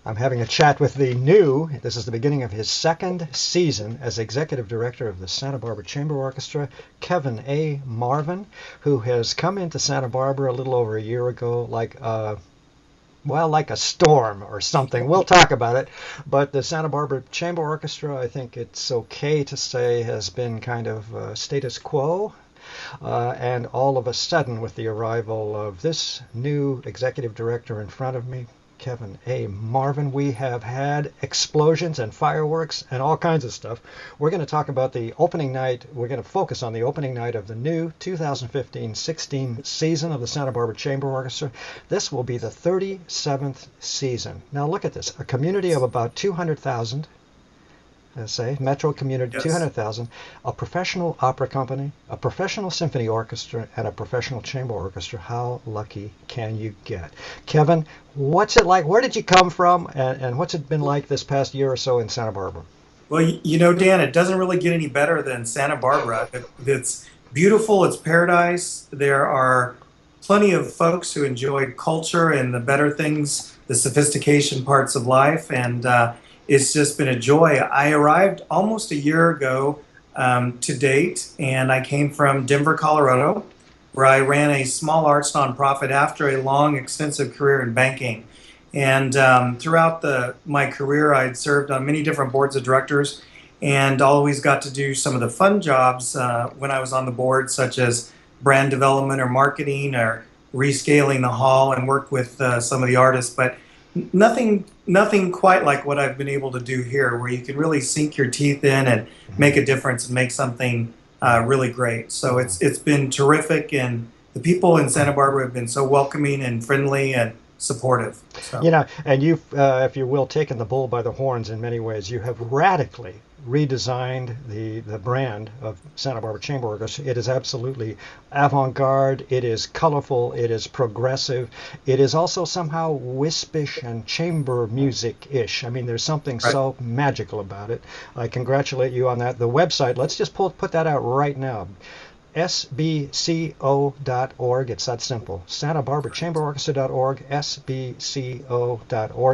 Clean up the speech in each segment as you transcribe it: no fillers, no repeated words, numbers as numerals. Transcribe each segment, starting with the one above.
I'm having a chat with this is the beginning of his second season as executive director of the Santa Barbara Chamber Orchestra, Kevin A. Marvin, who has come into Santa Barbara a little over a year ago, like a storm or something. We'll talk about it. But the Santa Barbara Chamber Orchestra, I think it's okay to say, has been kind of status quo. And all of a sudden, with the arrival of this new executive director in front of me, Kevin A. Marvin, we have had explosions and fireworks and all kinds of stuff. We're going to talk about the opening night. We're going to focus on the opening night of the new 2015-16 season of the Santa Barbara Chamber Orchestra. This will be the 37th season. Now look at this, a community of about 200,000. Say, metro community, yes. 200,000, a professional opera company, a professional symphony orchestra, and a professional chamber orchestra. How lucky can you get? Kevin, what's it like? Where did you come from? And what's it been like this past year or so in Santa Barbara? Well, Dan, it doesn't really get any better than Santa Barbara. It's beautiful. It's paradise. There are plenty of folks who enjoy culture and the better things, the sophistication parts of life, and it's just been a joy. I arrived almost a year ago to date, and I came from Denver, Colorado, where I ran a small arts nonprofit after a long, extensive career in banking. And throughout my career, I'd served on many different boards of directors and always got to do some of the fun jobs when I was on the board, such as brand development or marketing or rescaling the hall, and work with some of the artists. But nothing quite like what I've been able to do here, where you can really sink your teeth in and make a difference and make something really great. So it's been terrific, and the people in Santa Barbara have been so welcoming and friendly and supportive. So. And you've, if you will, taken the bull by the horns in many ways. You have radically redesigned the brand of Santa Barbara Chamber Orchestra. It is absolutely avant-garde, it is colorful, it is progressive, it is also somehow wispish and chamber music-ish. I mean, there's something so magical about it. I congratulate you on that. The website, let's just put that out right now. sbco.org. It's that simple. Santa Barbara Chamber Orchestra.org, sbco.org.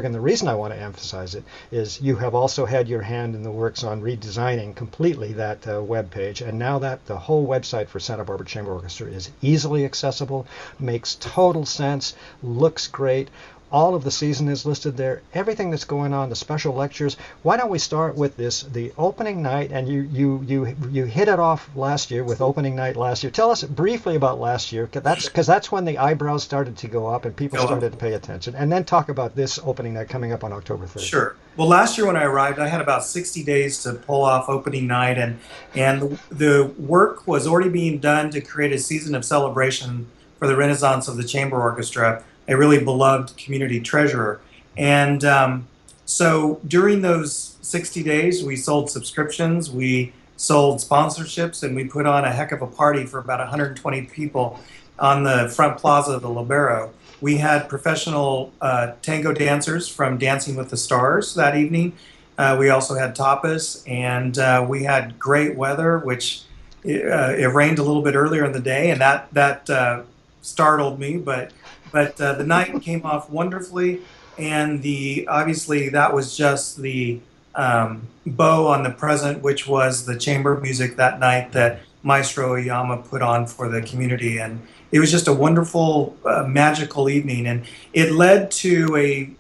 And the reason I want to emphasize it is you have also had your hand in the works on redesigning completely that web page. And now that the whole website for Santa Barbara Chamber Orchestra is easily accessible, makes total sense, looks great. All of the season is listed there. Everything that's going on, the special lectures. Why don't we start with the opening night? And you hit it off last year with opening night last year. Tell us briefly about last year, because that's when the eyebrows started to go up and people started to pay attention. And then talk about this opening night coming up on October 3rd. Sure. Well, last year when I arrived, I had about 60 days to pull off opening night, and the work was already being done to create a season of celebration for the Renaissance of the Chamber Orchestra, a really beloved community treasure. And so during those 60 days, we sold subscriptions, we sold sponsorships, and we put on a heck of a party for about 120 people on the front plaza of the Libero. We had professional tango dancers from Dancing with the Stars that evening. We also had tapas, and we had great weather, which it rained a little bit earlier in the day, and that startled me, but the night came off wonderfully, and obviously that was just the bow on the present, which was the chamber music that night that Maestro Oyama put on for the community. And it was just a wonderful, magical evening, and it led to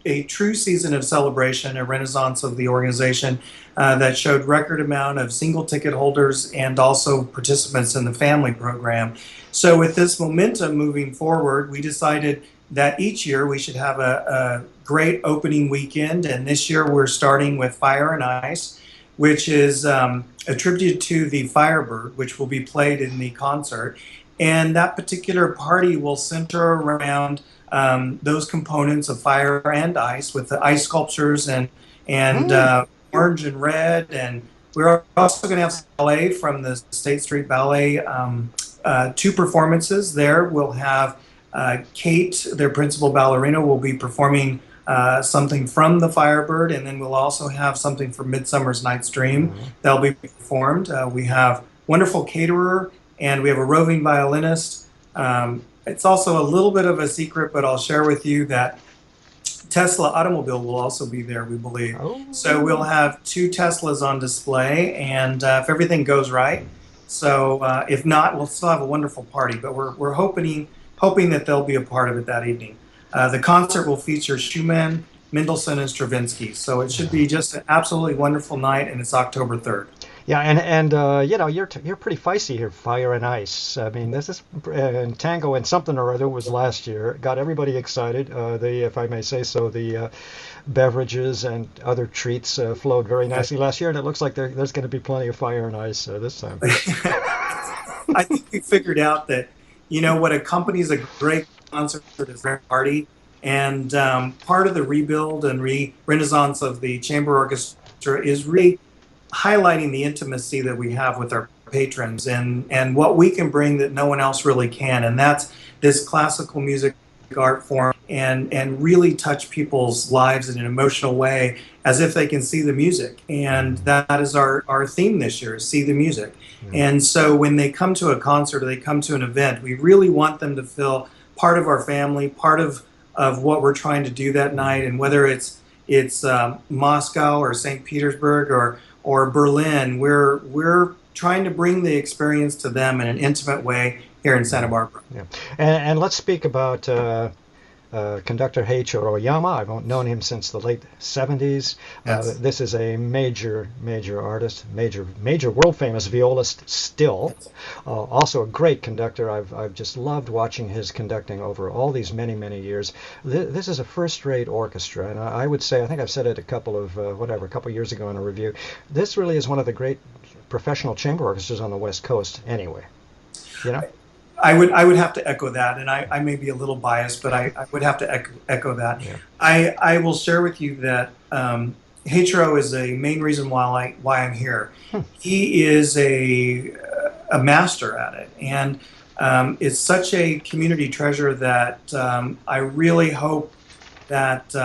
a true season of celebration, a renaissance of the organization that showed record amount of single ticket holders and also participants in the family program. So with this momentum moving forward, we decided that each year we should have a great opening weekend, and this year we're starting with Fire and Ice, which is attributed to the Firebird, which will be played in the concert. And that particular party will center around those components of fire and ice, with the ice sculptures and orange and red. And we're also going to have ballet from the State Street Ballet. Two performances there. We'll have Kate, their principal ballerina, will be performing something from the Firebird, and then we'll also have something from Midsummer's Night's Dream that'll be performed. We have wonderful caterer, and we have a roving violinist. It's also a little bit of a secret, but I'll share with you that Tesla automobile will also be there, we believe. Oh, So we'll have 2 Teslas on display, and if everything goes right. So if not, we'll still have a wonderful party. But we're hoping that they'll be a part of it that evening. The concert will feature Schumann, Mendelssohn, and Stravinsky. So it should be just an absolutely wonderful night, and it's October 3rd. yeah, and you know you're pretty feisty here, Fire and Ice. I mean, this is Tango and something or other was last year. Got everybody excited. If I may say so, the beverages and other treats flowed very nicely last year, and it looks like there's going to be plenty of Fire and Ice this time. I think we figured out that, what accompanies a great concert is a party. And part of the rebuild and renaissance of the chamber orchestra is really highlighting the intimacy that we have with our patrons and what we can bring that no one else really can. And that's this classical music art form and really touch people's lives in an emotional way as if they can see the music. And that is our theme this year, is see the music. And so when they come to a concert or they come to an event, we really want them to feel part of our family, part of what we're trying to do that night. And whether it's Moscow or St. Petersburg or Berlin, we're trying to bring the experience to them in an intimate way here in Santa Barbara. Yeah, and let's speak about conductor Heiichiro Oyama. I've known him since the late 70s. Yes. This is a major artist, major world famous violist still. Also a great conductor. I've just loved watching his conducting over all these many years. This is a first-rate orchestra, and I would say, I think I've said it a couple of years ago in a review. This really is one of the great professional chamber orchestras on the West Coast. Anyway, you know. I would have to echo that, and I may be a little biased, but I would have to echo that. Yeah. I will share with you that Heiichiro is a main reason why I'm here. He is a master at it, and it's such a community treasure that I really hope that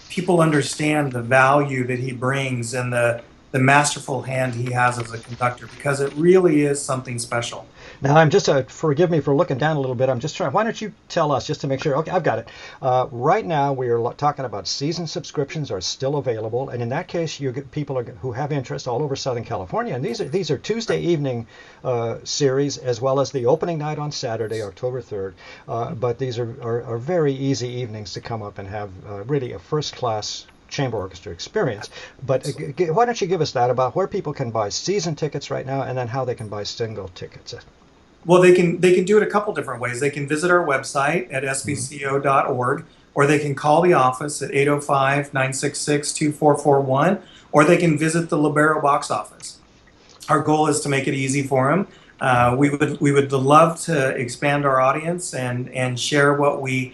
people understand the value that he brings and the masterful hand he has as a conductor, because it really is something special. Now, I'm just, forgive me for looking down a little bit. I'm just trying, why don't you tell us, just to make sure, okay, I've got it. Right now, we are talking about season subscriptions are still available. And in that case, you get people who have interest all over Southern California. And these are Tuesday evening series, as well as the opening night on Saturday, October 3rd. But these are very easy evenings to come up and have really a first-class chamber orchestra experience. But why don't you give us that about where people can buy season tickets right now, and then how they can buy single tickets? Well, they can do it a couple different ways. They can visit our website at sbco.org, or they can call the office at 805-966-2441, or they can visit the Libero box office. Our goal is to make it easy for them. We would love to expand our audience and share what we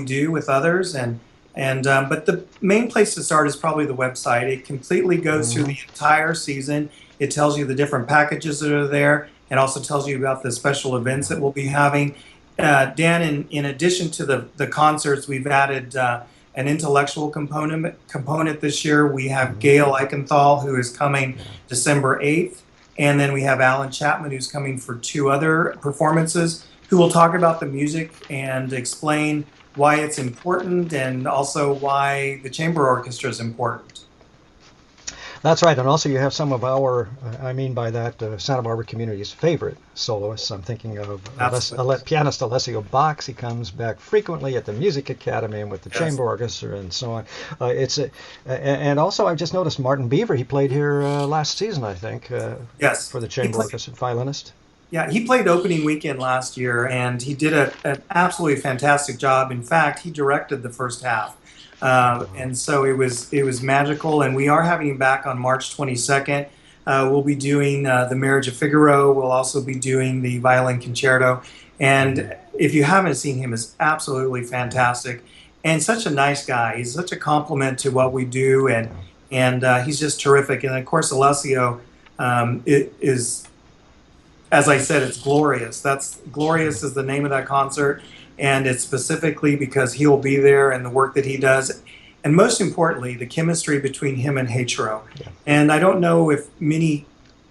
do with others, but the main place to start is probably the website. It completely goes through the entire season. It tells you the different packages that are there. It also tells you about the special events that we'll be having. Dan, in addition to the concerts, we've added an intellectual component this year. We have Gail Eichenthal, who is coming December 8th. And then we have Alan Chapman, who's coming for 2 other performances, who will talk about the music and explain why it's important, and also why the chamber orchestra is important. That's right, and also you have some of our, I mean by that, Santa Barbara community's favorite soloists. I'm thinking of pianist Alessio Box. He comes back frequently at the Music Academy and with the chamber orchestra and so on. And also I've just noticed Martin Beaver. He played here last season, I think, for the chamber orchestra, violinist. Yeah, he played opening weekend last year, and he did an absolutely fantastic job. In fact, he directed the first half. And so it was magical, and we are having him back on March 22nd. We'll be doing The Marriage of Figaro. We'll also be doing the Violin Concerto. And if you haven't seen him, it's absolutely fantastic. And such a nice guy. He's such a compliment to what we do, and he's just terrific. And of course, Alessio is, as I said, it's Glorious. Glorious is the name of that concert. And it's specifically because he will be there and the work that he does. And most importantly, the chemistry between him and Heiichiro. Yeah. And I don't know if many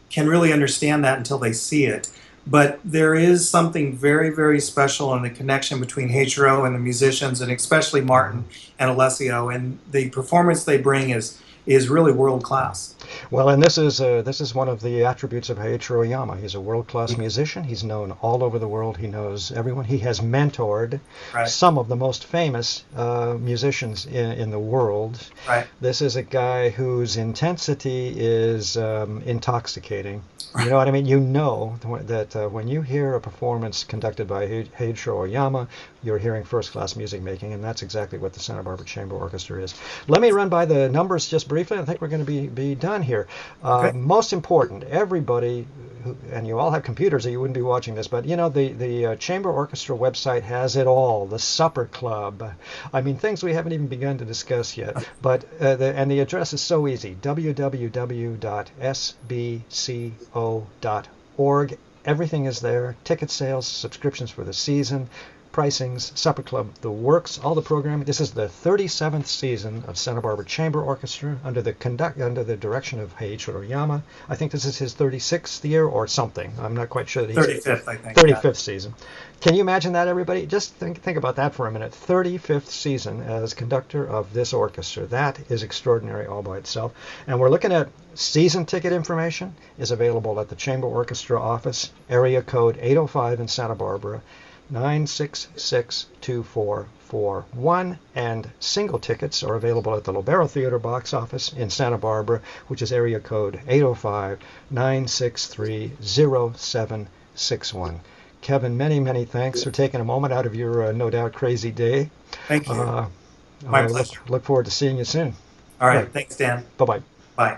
can really understand that until they see it. But there is something very, very special in the connection between Heichiro and the musicians, and especially Mhm. Martin and Alessio. And the performance they bring is really world class. Well, and this is one of the attributes of Heiichiro Oyama. He's a world-class musician. He's known all over the world. He knows everyone. He has mentored Right, some of the most famous musicians in the world. right, This is a guy whose intensity is intoxicating. You right. know what I mean? You know that when you hear a performance conducted by Heiichiro Oyama, you're hearing first-class music making, and that's exactly what the Santa Barbara Chamber Orchestra is. Let me run by the numbers just briefly. I think we're going to be done here. Okay. Most important, everybody, and you all have computers or you wouldn't be watching this, but you know, the Chamber Orchestra website has it all. The Supper Club. I mean, things we haven't even begun to discuss yet. But the address is so easy, www.sbco.org. Everything is there. Ticket sales, subscriptions for the season, pricings, Supper Club, the works, all the programming. This is the 37th season of Santa Barbara Chamber Orchestra under the direction of Heiichiro Oyama. I think this is his 36th year or something. I'm not quite sure that he's 35th, I think. Yeah. 35th season. Can you imagine that, everybody? Just think about that for a minute. 35th season as conductor of this orchestra. That is extraordinary all by itself. And we're looking at season ticket information is available at the Chamber Orchestra office, area code 805 in Santa Barbara, 9662441, and single tickets are available at the Lobero Theater box office in Santa Barbara, which is area code 805-963-0761. Kevin, many thanks for taking a moment out of your no doubt crazy day. Thank you. Uh, My I pleasure. look forward to seeing you soon. All All right. right. Thanks, Dan. Bye-bye. Bye.